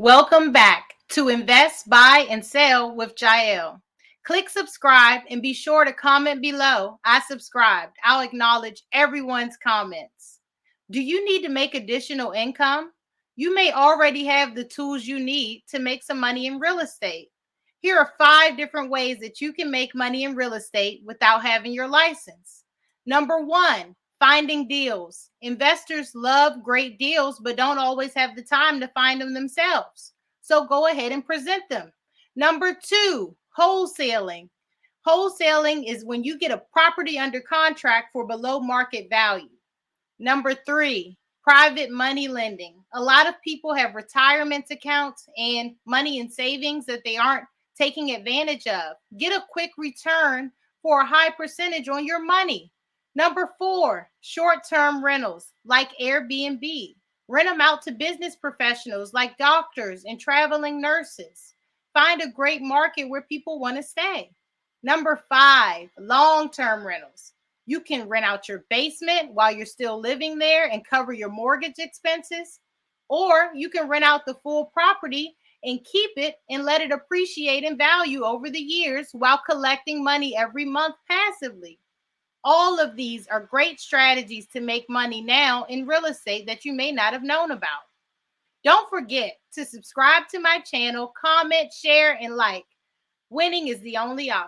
Welcome back to Invest, Buy, and Sell with Jael. Click subscribe and be sure to comment below. I subscribed. I'll acknowledge everyone's comments. Do you need to make additional income? You may already have the tools you need to make some money in real estate. Here are 5 different ways that you can make money in real estate without having your license. Number 1, finding deals. Investors love great deals, but don't always have the time to find them themselves. So go ahead and present them. Number 2, wholesaling. Wholesaling is when you get a property under contract for below market value. Number 3, private money lending. A lot of people have retirement accounts and money in savings that they aren't taking advantage of. Get a quick return for a high percentage on your money. Number 4, short-term rentals like Airbnb. Rent them out to business professionals like doctors and traveling nurses. Find a great market where people want to stay. Number 5, long-term rentals. You can rent out your basement while you're still living there and cover your mortgage expenses. Or you can rent out the full property and keep it and let it appreciate in value over the years while collecting money every month passively. All of these are great strategies to make money now in real estate that you may not have known about. Don't forget to subscribe to my channel, comment, share, and like. Winning is the only option.